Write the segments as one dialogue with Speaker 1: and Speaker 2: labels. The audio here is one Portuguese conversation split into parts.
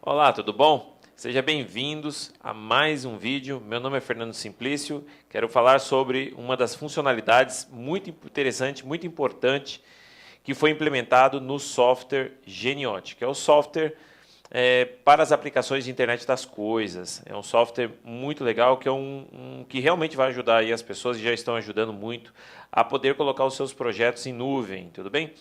Speaker 1: Olá, tudo bom? Sejam bem-vindos a mais um vídeo. Meu nome é Fernando Simplício. Quero falar sobre uma das funcionalidades muito interessante, muito importante, que foi implementado no software Geniote, que é o software para as aplicações de internet das coisas. É um software muito legal, que é que realmente vai ajudar aí as pessoas, e já estão ajudando muito, a poder colocar os seus projetos em nuvem, tudo bem?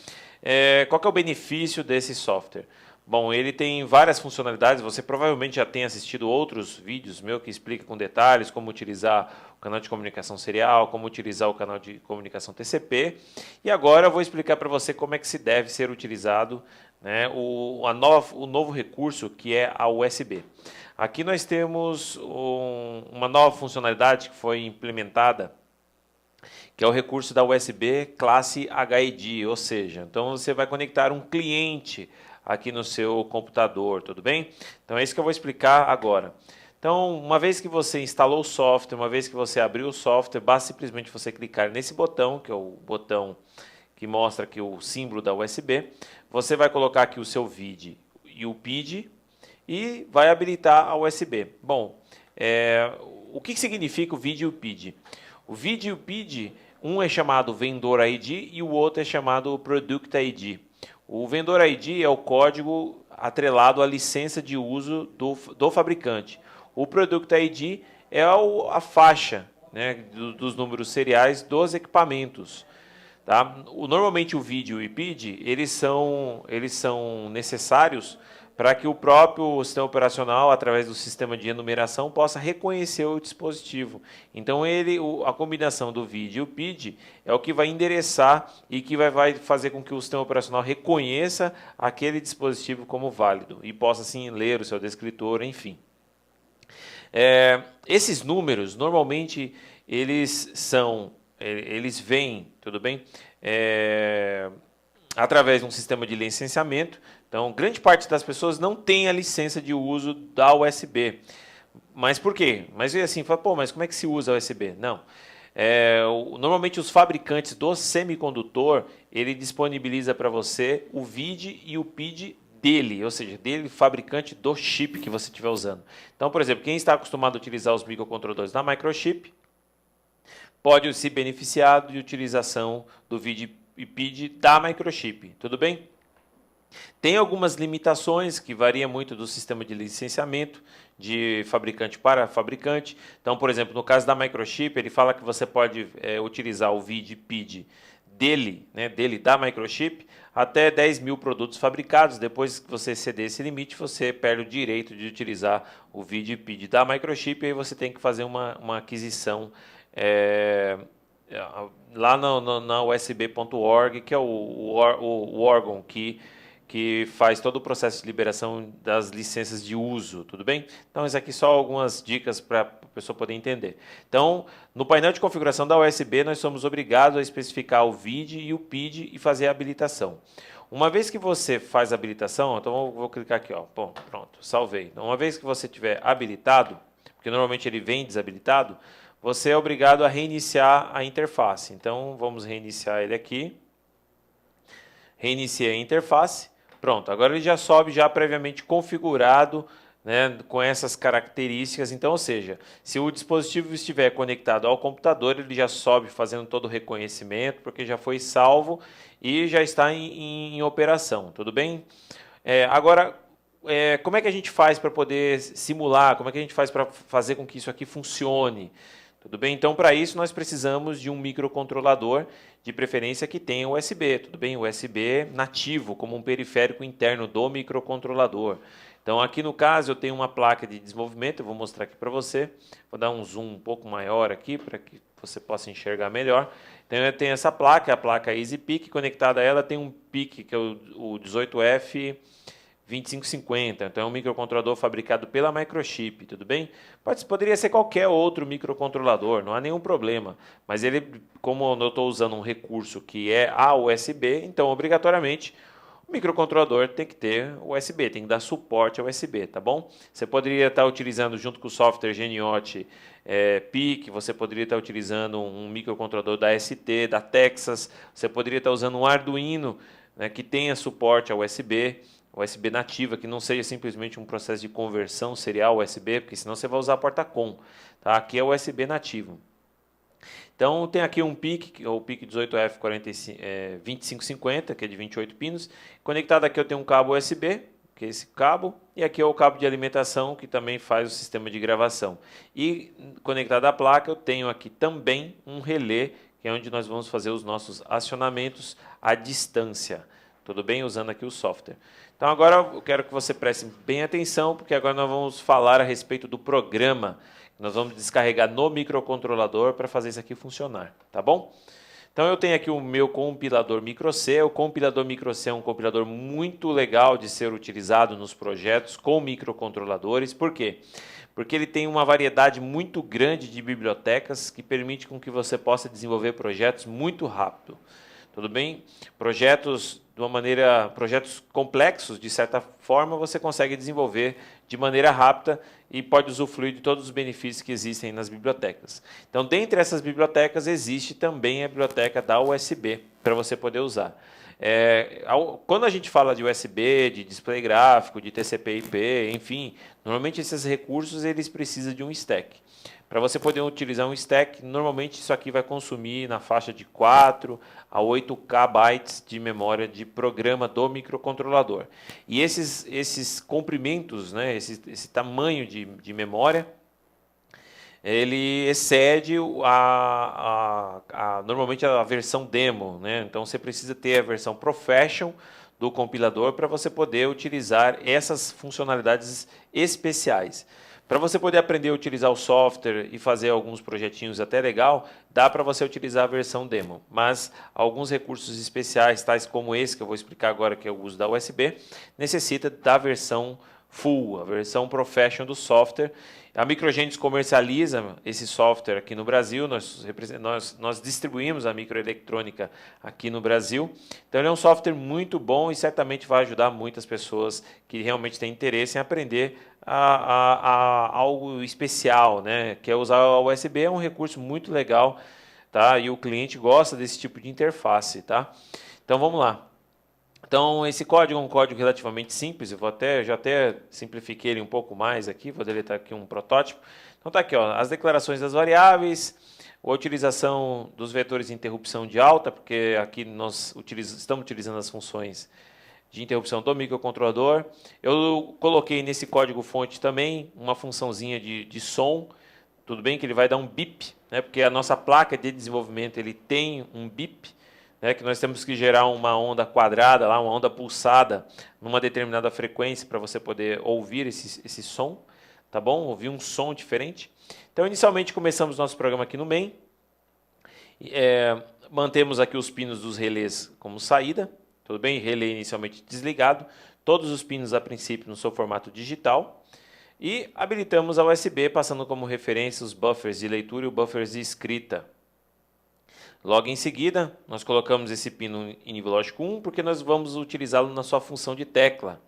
Speaker 1: Qual que é o benefício desse software? Bom, ele tem várias funcionalidades. Você provavelmente já tem assistido outros vídeos meus que explicam com detalhes como utilizar o canal de comunicação serial, como utilizar o canal de comunicação TCP. E agora eu vou explicar para você como é que se deve ser utilizado, né, o novo recurso que é a USB. Aqui nós temos uma nova funcionalidade que foi implementada, que é o recurso da USB classe HID, ou seja, então você vai conectar um cliente aqui no seu computador, tudo bem? Então é isso que eu vou explicar agora. Então, uma vez que você instalou o software, uma vez que você abriu o software, basta simplesmente você clicar nesse botão, que é o botão que mostra aqui o símbolo da USB. Você vai colocar aqui o seu VID e o PID e vai habilitar a USB. Bom, o que significa o VID e o PID? O VID e o PID, um é chamado Vendor ID e o outro é chamado Product ID. O Vendor ID é o código atrelado à licença de uso do fabricante. O Product ID é a faixa, né, dos números seriais dos equipamentos. Tá? Normalmente o vídeo e o PID, eles são necessários para que o próprio sistema operacional, através do sistema de enumeração, possa reconhecer o dispositivo. Então, a combinação do vídeo e o PID é o que vai endereçar e que vai fazer com que o sistema operacional reconheça aquele dispositivo como válido e possa, assim, ler o seu descritor, enfim. Esses números, normalmente, eles vêm, tudo bem? Através de um sistema de licenciamento. Então, grande parte das pessoas não tem a licença de uso da USB. Mas por quê? Mas assim, fala, pô, mas como é que se usa a USB? Não. Normalmente os fabricantes do semicondutor, ele disponibiliza para você o VID e o PID dele, ou seja, dele, fabricante do chip que você estiver usando. Então, por exemplo, quem está acostumado a utilizar os microcontroladores da Microchip, pode se beneficiar de utilização do VID e PID da Microchip, tudo bem? Tem algumas limitações que varia muito do sistema de licenciamento de fabricante para fabricante. Então, por exemplo, no caso da Microchip, ele fala que você pode utilizar o VID e PID dele, né, da Microchip, até 10 mil produtos fabricados. Depois que você exceder esse limite, você perde o direito de utilizar o VID e PID da Microchip, e aí você tem que fazer uma aquisição lá na USB.org, que é o órgão que faz todo o processo de liberação das licenças de uso, tudo bem? Então, isso aqui só algumas dicas para a pessoa poder entender. Então, no painel de configuração da USB, nós somos obrigados a especificar o VID e o PID e fazer a habilitação. Uma vez que você faz a habilitação, então vou clicar aqui, ó, bom, pronto, salvei. Então, uma vez que você tiver habilitado, porque normalmente ele vem desabilitado, você é obrigado a reiniciar a interface. Então, vamos reiniciar ele aqui. Reiniciei a interface. Pronto, agora ele já sobe já previamente configurado, né, com essas características. Então, ou seja, se o dispositivo estiver conectado ao computador, ele já sobe fazendo todo o reconhecimento, porque já foi salvo e já está em operação, tudo bem? Agora, como é que a gente faz para poder simular? Como é que a gente faz para fazer com que isso aqui funcione? Tudo bem? Então, para isso, nós precisamos de um microcontrolador, de preferência que tenha USB, tudo bem? USB nativo, como um periférico interno do microcontrolador. Então, aqui no caso, eu tenho uma placa de desenvolvimento, eu vou mostrar aqui para você. Vou dar um zoom um pouco maior aqui, para que você possa enxergar melhor. Então, eu tenho essa placa, a placa EasyPIC, conectada a ela tem um PIC, que é o 18F 2550, então é um microcontrolador fabricado pela Microchip, tudo bem? Poderia ser qualquer outro microcontrolador, não há nenhum problema, mas ele, como eu estou usando um recurso que é a USB, então obrigatoriamente o microcontrolador tem que ter USB, tem que dar suporte ao USB, tá bom? Você poderia estar utilizando junto com o software Geniote PIC, você poderia estar utilizando um microcontrolador da ST, da Texas, você poderia estar usando um Arduino, né, que tenha suporte ao USB, USB nativa, que não seja simplesmente um processo de conversão serial USB, porque senão você vai usar a porta COM. Tá? Aqui é USB nativo. Então tem aqui um PIC, o PIC 18F2550, que é de 28 pinos. Conectado aqui eu tenho um cabo USB, que é esse cabo, e aqui é o cabo de alimentação, que também faz o sistema de gravação. E conectado à placa eu tenho aqui também um relé, que é onde nós vamos fazer os nossos acionamentos à distância. Tudo bem? Usando aqui o software. Então agora eu quero que você preste bem atenção, porque agora nós vamos falar a respeito do programa que nós vamos descarregar no microcontrolador para fazer isso aqui funcionar, tá bom? Então eu tenho aqui o meu compilador microC. O compilador microC é um compilador muito legal de ser utilizado nos projetos com microcontroladores. Por quê? Porque ele tem uma variedade muito grande de bibliotecas que permite com que você possa desenvolver projetos muito rápido. Tudo bem? Projetos complexos, de certa forma, você consegue desenvolver de maneira rápida e pode usufruir de todos os benefícios que existem nas bibliotecas. Então, dentre essas bibliotecas, existe também a biblioteca da USB, para você poder usar. Quando a gente fala de USB, de display gráfico, de TCP/IP, enfim, normalmente esses recursos eles precisam de um stack. Para você poder utilizar um stack, normalmente isso aqui vai consumir na faixa de 4 a 8 KB de memória de programa do microcontrolador. E esses comprimentos, né, esse tamanho de memória, ele excede normalmente a versão demo, né? Então você precisa ter a versão Professional do compilador para você poder utilizar essas funcionalidades especiais. Para você poder aprender a utilizar o software e fazer alguns projetinhos até legal, dá para você utilizar a versão demo. Mas alguns recursos especiais, tais como esse que eu vou explicar agora, que é o uso da USB, necessita da versão full, a versão Professional do software. A Microgenics comercializa esse software aqui no Brasil, nós distribuímos a microeletrônica aqui no Brasil. Então ele é um software muito bom e certamente vai ajudar muitas pessoas que realmente têm interesse em aprender algo especial, né? Que é usar a USB, é um recurso muito legal, tá? E o cliente gosta desse tipo de interface, tá? Então vamos lá. Então esse código é um código relativamente simples, já até simplifiquei ele um pouco mais aqui, vou deletar aqui um protótipo. Então tá aqui, ó, as declarações das variáveis, a utilização dos vetores de interrupção de alta, porque aqui nós estamos utilizando as funções de interrupção do microcontrolador. Eu coloquei nesse código fonte também uma funçãozinha de som, tudo bem que ele vai dar um bip, né, porque a nossa placa de desenvolvimento ele tem um bip, né, que nós temos que gerar uma onda quadrada, lá, uma onda pulsada, numa determinada frequência para você poder ouvir esse som, tá bom? Ouvir um som diferente. Então, inicialmente, começamos nosso programa aqui no main. Mantemos aqui os pinos dos relés como saída, tudo bem? Relé inicialmente desligado. Todos os pinos, a princípio, no seu formato digital. E habilitamos a USB, passando como referência os buffers de leitura e os buffers de escrita. Logo em seguida, nós colocamos esse pino em nível lógico 1, porque nós vamos utilizá-lo na sua função de tecla.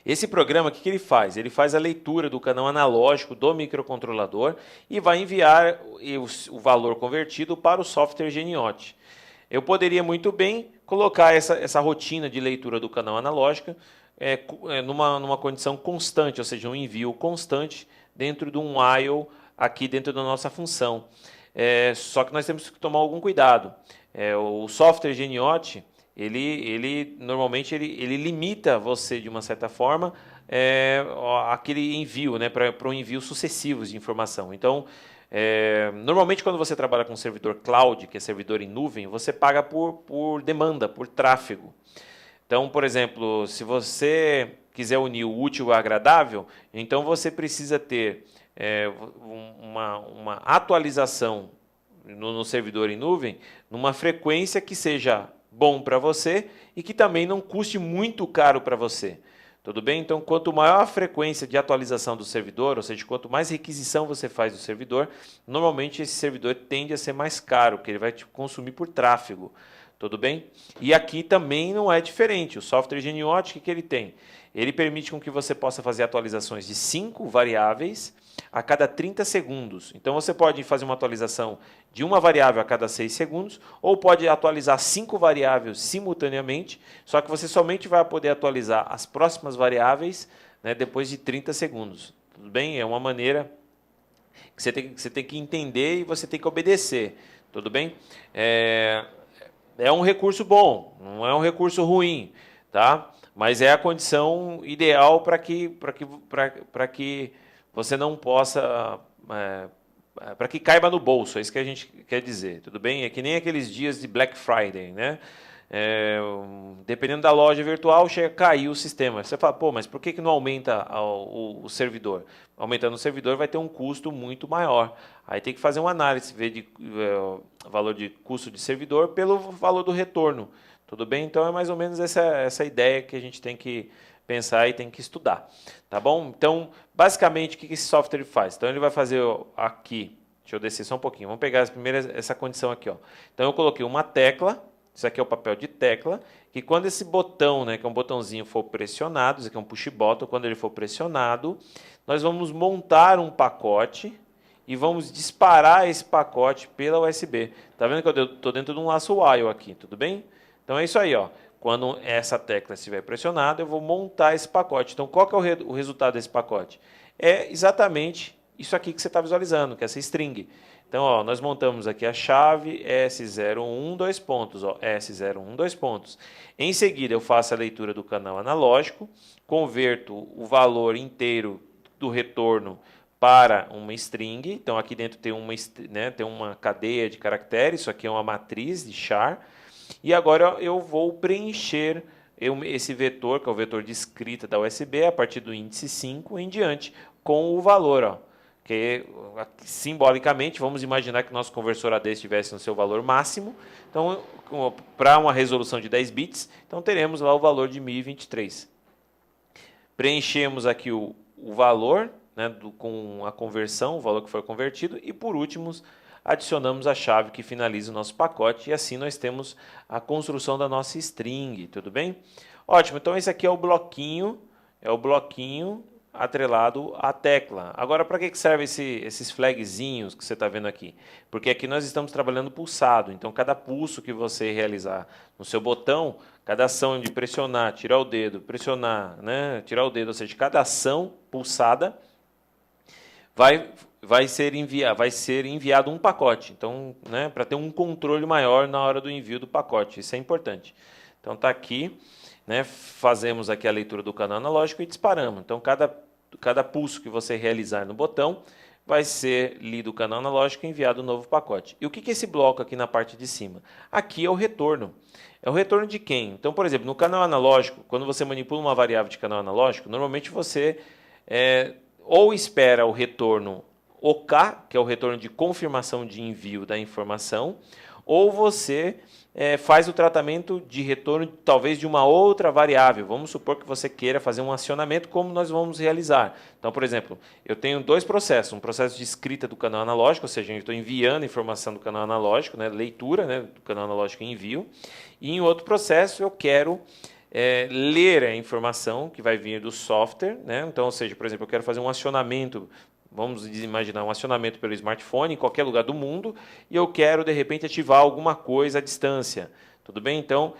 Speaker 1: Esse programa, o que ele faz? Ele faz a leitura do canal analógico do microcontrolador e vai enviar o valor convertido para o software Geniote. Eu poderia muito bem colocar essa rotina de leitura do canal analógico numa condição constante, ou seja, um envio constante dentro de um while aqui dentro da nossa função. Só que nós temos que tomar algum cuidado. O software Geniote, normalmente ele limita você de uma certa forma aquele envio, né, para um envio sucessivos de informação. Então, normalmente quando você trabalha com servidor cloud, que é servidor em nuvem, você paga por demanda, por tráfego. Então, por exemplo, se você quiser unir o útil ao agradável, então você precisa ter uma atualização no servidor em nuvem numa frequência que seja bom para você e que também não custe muito caro para você. Tudo bem? Então, quanto maior a frequência de atualização do servidor, ou seja, quanto mais requisição você faz do servidor, normalmente esse servidor tende a ser mais caro, porque ele vai te consumir por tráfego. Tudo bem? E aqui também não é diferente. O software Geniote, o que ele tem? Ele permite com que você possa fazer atualizações de 5 variáveis a cada 30 segundos. Então, você pode fazer uma atualização de uma variável a cada 6 segundos, ou pode atualizar 5 variáveis simultaneamente, só que você somente vai poder atualizar as próximas variáveis, né, depois de 30 segundos. Tudo bem? É uma maneira que você tem que entender e você tem que obedecer. Tudo bem? É um recurso bom, não é um recurso ruim, tá? Mas é a condição ideal para que você não possa, para que caiba no bolso, é isso que a gente quer dizer, tudo bem? É que nem aqueles dias de Black Friday, né? Dependendo da loja virtual, chega a cair o sistema. Você fala, pô, mas por que não aumenta o servidor? Aumentando o servidor vai ter um custo muito maior. Aí tem que fazer uma análise, ver de valor de custo de servidor pelo valor do retorno. Tudo bem? Então é mais ou menos essa ideia que a gente tem que pensar e tem que estudar. Tá bom? Então, basicamente, o que esse software faz? Então ele vai fazer aqui, deixa eu descer só um pouquinho, vamos pegar essa condição aqui. Ó. Então eu coloquei uma tecla. Isso aqui é o papel de tecla, que quando esse botão, né, que é um botãozinho, for pressionado, isso aqui é um push button, quando ele for pressionado, nós vamos montar um pacote e vamos disparar esse pacote pela USB. Tá vendo que eu estou dentro de um laço while aqui, tudo bem? Então é isso aí, ó. Quando essa tecla estiver pressionada, eu vou montar esse pacote. Então qual que é o resultado desse pacote? É exatamente isso aqui que você está visualizando, que é essa string. Então, ó, nós montamos aqui a chave S01, dois pontos, ó, S01, dois pontos. Em seguida, eu faço a leitura do canal analógico, converto o valor inteiro do retorno para uma string. Então, aqui dentro tem uma cadeia de caracteres, isso aqui é uma matriz de char. E agora eu vou preencher esse vetor, que é o vetor de escrita da USB, a partir do índice 5 em diante, com o valor, ó. Que simbolicamente, vamos imaginar que nosso conversor AD estivesse no seu valor máximo. Então, para uma resolução de 10 bits, então teremos lá o valor de 1023. Preenchemos aqui o valor, né, com a conversão, o valor que foi convertido, e por último, adicionamos a chave que finaliza o nosso pacote, e assim nós temos a construção da nossa string, tudo bem? Ótimo, então esse aqui é o bloquinho atrelado à tecla. Agora, para que servem esses flagzinhos que você está vendo aqui? Porque aqui nós estamos trabalhando pulsado, então cada pulso que você realizar no seu botão, cada ação de pressionar, tirar o dedo, pressionar, né, tirar o dedo, ou seja, cada ação pulsada vai ser enviado um pacote. Então, né, para ter um controle maior na hora do envio do pacote, isso é importante. Então está aqui, né, fazemos aqui a leitura do canal analógico e disparamos. Então, cada pulso que você realizar no botão vai ser lido o canal analógico e enviado um novo pacote. E o que é esse bloco aqui na parte de cima? Aqui é o retorno. É o retorno de quem? Então, por exemplo, no canal analógico, quando você manipula uma variável de canal analógico, normalmente você ou espera o retorno OK, que é o retorno de confirmação de envio da informação, ou você faz o tratamento de retorno talvez de uma outra variável. Vamos supor que você queira fazer um acionamento, como nós vamos realizar. Então, por exemplo, eu tenho dois processos. Um processo de escrita do canal analógico, ou seja, eu estou enviando informação do canal analógico, né, leitura, né, do canal analógico e envio. E em outro processo eu quero ler a informação que vai vir do software. Né? Então, ou seja, por exemplo, eu quero fazer um acionamento. Vamos imaginar um acionamento pelo smartphone em qualquer lugar do mundo e eu quero, de repente, ativar alguma coisa à distância. Tudo bem? Então,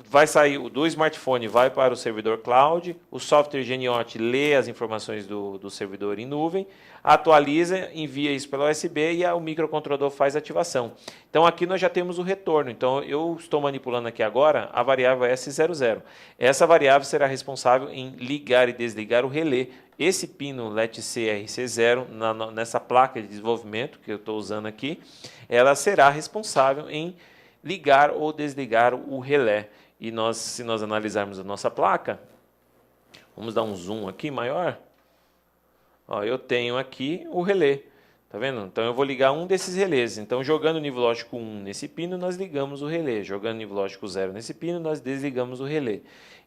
Speaker 1: vai sair do smartphone, vai para o servidor cloud, o software Geniote lê as informações do servidor em nuvem, atualiza, envia isso pela USB e o microcontrolador faz a ativação. Então, aqui nós já temos o retorno. Então, eu estou manipulando aqui agora a variável S00. Essa variável será responsável em ligar e desligar o relé. Esse pino LETC-RC0, nessa placa de desenvolvimento que eu estou usando aqui, ela será responsável em ligar ou desligar o relé. E se nós analisarmos a nossa placa, vamos dar um zoom aqui maior. Ó, eu tenho aqui o relé. Tá vendo? Então eu vou ligar um desses relés. Então, jogando o nível lógico 1 nesse pino, nós ligamos o relé. Jogando o nível lógico 0 nesse pino, nós desligamos o relé.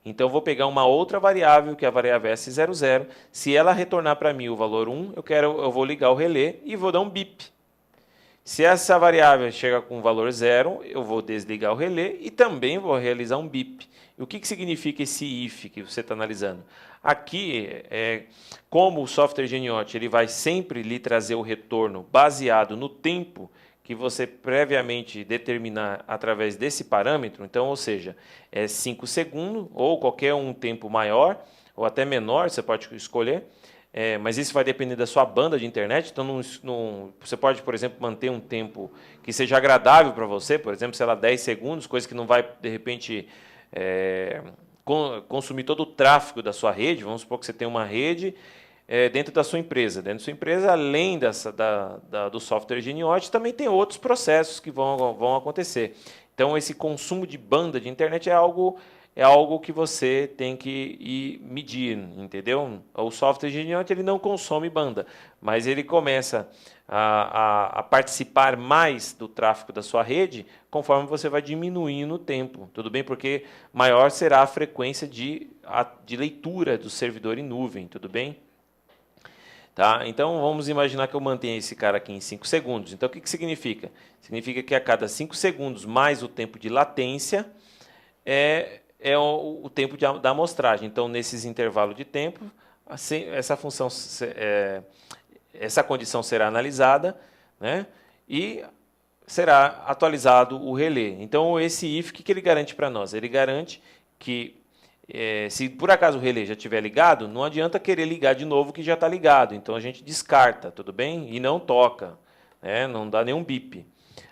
Speaker 1: Então, eu vou pegar uma outra variável, que é a variável S00. Se ela retornar para mim o valor 1, eu vou ligar o relé e vou dar um bip. Se essa variável chega com valor zero, eu vou desligar o relé e também vou realizar um bip. E o que significa esse if que você está analisando? Aqui, como o software Geniote ele vai sempre lhe trazer o retorno baseado no tempo que você previamente determinar através desse parâmetro, então, ou seja, é 5 segundos ou qualquer um tempo maior ou até menor, você pode escolher. Mas isso vai depender da sua banda de internet, então você pode, por exemplo, manter um tempo que seja agradável para você, por exemplo, sei lá, 10 segundos, coisa que não vai, de repente, consumir todo o tráfego da sua rede. Vamos supor que você tem uma rede dentro da sua empresa. Dentro da sua empresa, além do software Geniote, também tem outros processos que vão acontecer. Então, esse consumo de banda de internet é algo que você tem que ir medir, entendeu? O software Geniote ele não consome banda, mas ele começa a participar mais do tráfego da sua rede conforme você vai diminuindo o tempo, tudo bem? Porque maior será a frequência de leitura do servidor em nuvem, tudo bem? Tá? Então, vamos imaginar que eu mantenha esse cara aqui em 5 segundos. Então, o que significa? Significa que a cada 5 segundos mais o tempo de latência é o tempo da amostragem. Então, nesses intervalos de tempo, essa condição será analisada, né, e será atualizado o relé. Então, esse if, o que ele garante para nós? Ele garante que, se por acaso o relé já estiver ligado, não adianta querer ligar de novo que já está ligado. Então, a gente descarta, tudo bem? E não toca, né, não dá nenhum bip.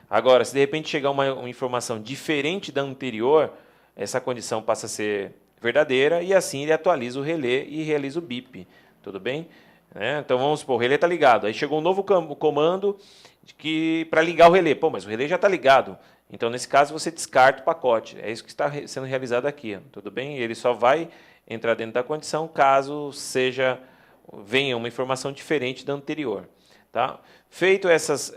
Speaker 1: Agora, se de repente chegar uma informação diferente da anterior, essa condição passa a ser verdadeira e assim ele atualiza o relé e realiza o bip, tudo bem? Então vamos supor, o relé está ligado, aí chegou um novo comando para ligar o relé. Pô, mas o relé já está ligado, então nesse caso você descarta o pacote, é isso que está sendo realizado aqui, tudo bem? Ele só vai entrar dentro da condição caso venha uma informação diferente da anterior. Tá? Feito essas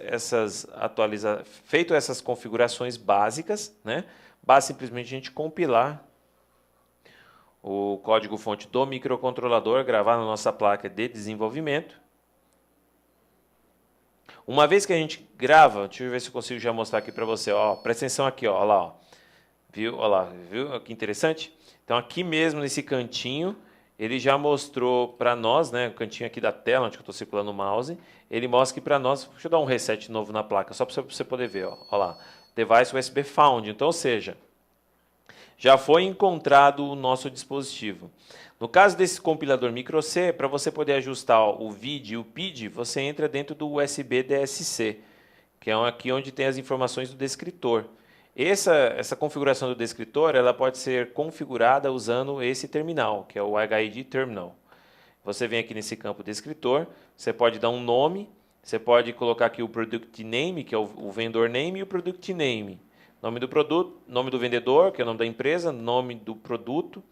Speaker 1: configurações básicas, né? Basta simplesmente a gente compilar o código-fonte do microcontrolador, gravar na nossa placa de desenvolvimento. Uma vez que a gente grava, deixa eu ver se eu consigo já mostrar aqui para você. Ó, presta atenção aqui, ó, lá, ó. Viu? Ó lá, viu? Que interessante? Então, aqui mesmo, nesse cantinho, ele já mostrou para nós, né, o cantinho aqui da tela, onde eu estou circulando o mouse, ele mostra aqui para nós, deixa eu dar um reset novo na placa, só para você poder ver, ó lá. Device USB Found. Então, ou seja, já foi encontrado o nosso dispositivo. No caso desse compilador microC, para você poder ajustar o VID e o PID, você entra dentro do USB DSC, que é aqui onde tem as informações do descritor. Essa configuração do descritor ela pode ser configurada usando esse terminal, que é o HID Terminal. Você vem aqui nesse campo descritor, você pode dar um nome. Você pode colocar aqui o Product Name, que é o Vendor Name, e o Product Name. Nome do produto, nome do vendedor, que é o nome da empresa, nome do produto,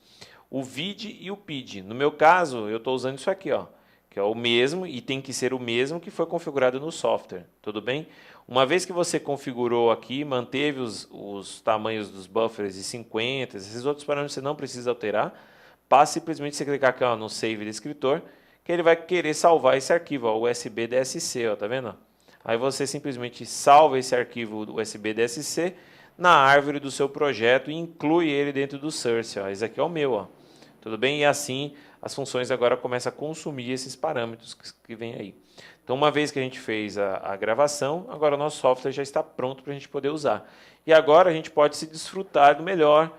Speaker 1: o VID e o PID. No meu caso, eu estou usando isso aqui, ó, que é o mesmo e tem que ser o mesmo que foi configurado no software. Tudo bem? Uma vez que você configurou aqui, manteve os tamanhos dos buffers de 50, esses outros parâmetros você não precisa alterar, basta simplesmente você clicar aqui ó, no Save Descritor, que ele vai querer salvar esse arquivo, ó, USB DSC, ó, tá vendo? Aí você simplesmente salva esse arquivo USB DSC na árvore do seu projeto e inclui ele dentro do source. Ó. Esse aqui é o meu, ó. Tudo bem? E assim as funções agora começam a consumir esses parâmetros que vem aí. Então, uma vez que a gente fez a gravação, agora o nosso software já está pronto para a gente poder usar. E agora a gente pode se desfrutar do melhor,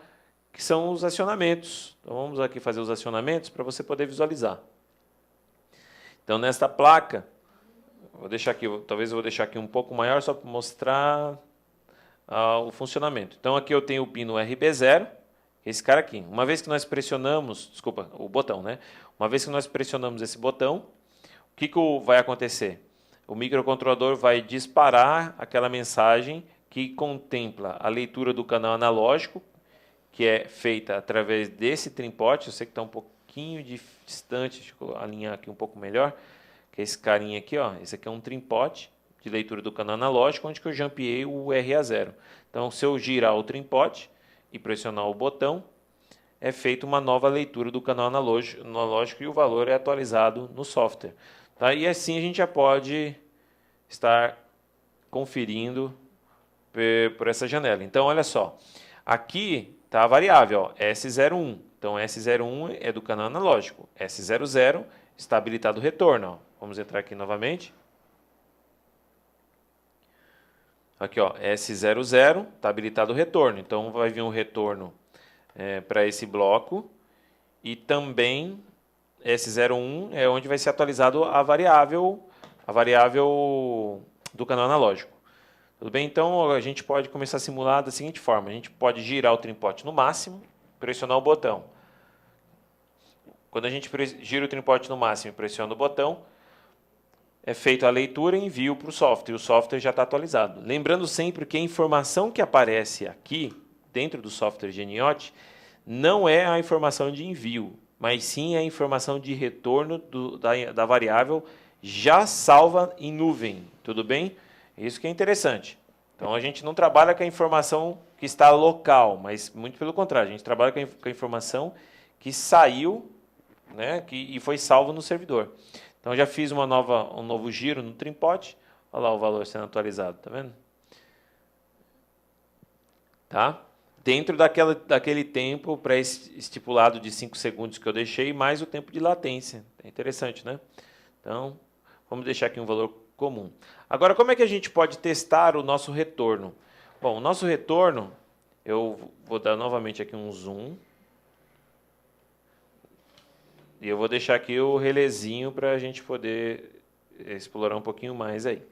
Speaker 1: que são os acionamentos. Então, vamos aqui fazer os acionamentos para você poder visualizar. Então, nesta placa, vou deixar aqui, talvez eu vou deixar aqui um pouco maior só para mostrar o funcionamento. Então, aqui eu tenho o pino RB0, esse cara aqui. Uma vez que nós pressionamos, desculpa, o botão, né? Uma vez que nós pressionamos esse botão, o que vai acontecer? O microcontrolador vai disparar aquela mensagem que contempla a leitura do canal analógico, que é feita através desse trimpote. Eu sei que está um pouquinho distante, deixa eu alinhar aqui um pouco melhor, que é esse carinha aqui, ó. Esse aqui é um trimpote de leitura do canal analógico, onde que eu jampeei o RA0. Então, se eu girar o trimpote e pressionar o botão, é feita uma nova leitura do canal analógico e o valor é atualizado no software. Tá? E assim a gente já pode estar conferindo por essa janela. Então, olha só, aqui está a variável, ó, S01. Então, S01 é do canal analógico, S00 está habilitado o retorno. Ó. Vamos entrar aqui novamente. Aqui, ó, S00 está habilitado o retorno. Então, vai vir um retorno para esse bloco. E também S01 é onde vai ser atualizado a variável do canal analógico. Tudo bem? Então, a gente pode começar a simular da seguinte forma. A gente pode girar o trim-pot no máximo, pressionar o botão. Quando a gente gira o trim-pot no máximo e pressiona o botão, é feita a leitura e envio para o software. E o software já está atualizado. Lembrando sempre que a informação que aparece aqui, dentro do software Geniote, não é a informação de envio, mas sim a informação de retorno da variável já salva em nuvem. Tudo bem? Isso que é interessante. Então, a gente não trabalha com a informação que está local, mas muito pelo contrário, a gente trabalha com a informação que saiu, né, e foi salvo no servidor. Então, já fiz um novo giro no trim-pot. Olha lá o valor sendo atualizado, tá vendo? Tá? Dentro daquele tempo pré-estipulado de 5 segundos que eu deixei, mais o tempo de latência. É interessante, né? Então, vamos deixar aqui um valor comum. Agora, como é que a gente pode testar o nosso retorno? Bom, o nosso retorno, eu vou dar novamente aqui um zoom. E eu vou deixar aqui o relezinho para a gente poder explorar um pouquinho mais aí.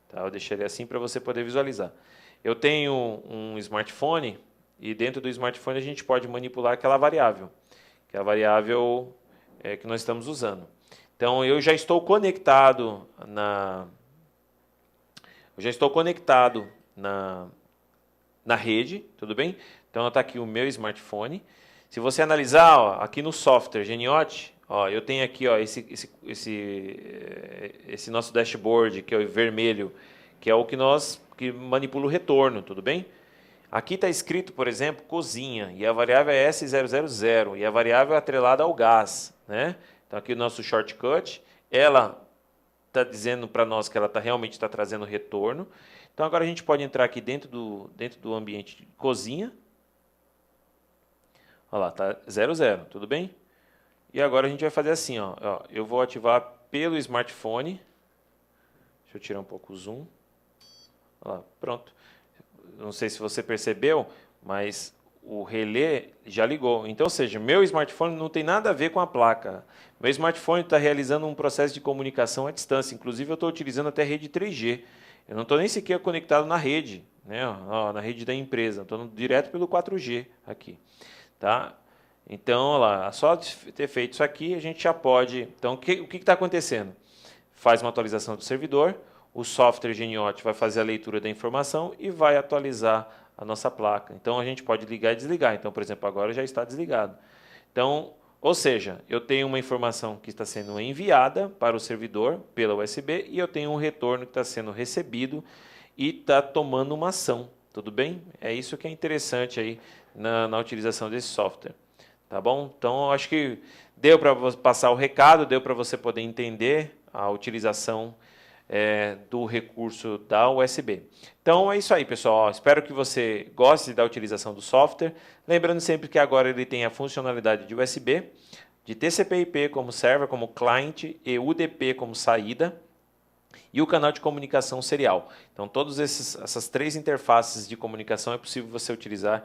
Speaker 1: Tá? Eu deixei ele assim para você poder visualizar. Eu tenho um smartphone e dentro do smartphone a gente pode manipular aquela variável, que é a variável que nós estamos usando. Então, eu já estou conectado na rede, tudo bem? Então, está aqui o meu smartphone. Se você analisar, ó, aqui no software Geniote, ó, eu tenho aqui ó, esse nosso dashboard, que é o vermelho, que é o que manipula o retorno, tudo bem? Aqui está escrito, por exemplo, cozinha, e a variável é S000, e a variável é atrelada ao gás, né? Então, aqui o nosso shortcut, ela está dizendo para nós que ela realmente está trazendo retorno. Então, agora a gente pode entrar aqui dentro do ambiente de cozinha. Olha lá, está 00, tudo bem? E agora a gente vai fazer assim, ó, eu vou ativar pelo smartphone. Deixa eu tirar um pouco o zoom. Olha lá, pronto. Não sei se você percebeu, mas o relé já ligou. Então, ou seja, meu smartphone não tem nada a ver com a placa. Meu smartphone está realizando um processo de comunicação à distância. Inclusive, eu estou utilizando até rede 3G. Eu não estou nem sequer conectado na rede, né? Ó, na rede da empresa. Estou direto pelo 4G aqui. Tá? Então, olha lá, só ter feito isso aqui, a gente já pode... Então, o que está acontecendo? Faz uma atualização do servidor, o software Geniote vai fazer a leitura da informação e vai atualizar a nossa placa. Então, a gente pode ligar e desligar. Então, por exemplo, agora já está desligado. Então, ou seja, eu tenho uma informação que está sendo enviada para o servidor pela USB e eu tenho um retorno que está sendo recebido e está tomando uma ação. Tudo bem? É isso que é interessante aí na utilização desse software. Tá bom? Então, acho que deu para passar o recado, deu para você poder entender a utilização do recurso da USB. Então, é isso aí, pessoal. Espero que você goste da utilização do software. Lembrando sempre que agora ele tem a funcionalidade de USB, de TCP/IP como server, como client e UDP como saída, e o canal de comunicação serial. Então, todas essas 3 interfaces de comunicação é possível você utilizar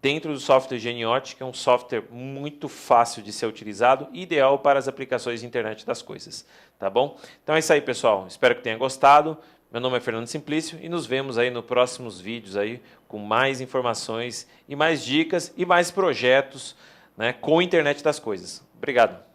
Speaker 1: dentro do software Geniote, que é um software muito fácil de ser utilizado, ideal para as aplicações de internet das coisas. Tá bom? Então é isso aí, pessoal. Espero que tenha gostado. Meu nome é Fernando Simplício e nos vemos aí nos próximos vídeos aí com mais informações e mais dicas e mais projetos, né, com a internet das coisas. Obrigado.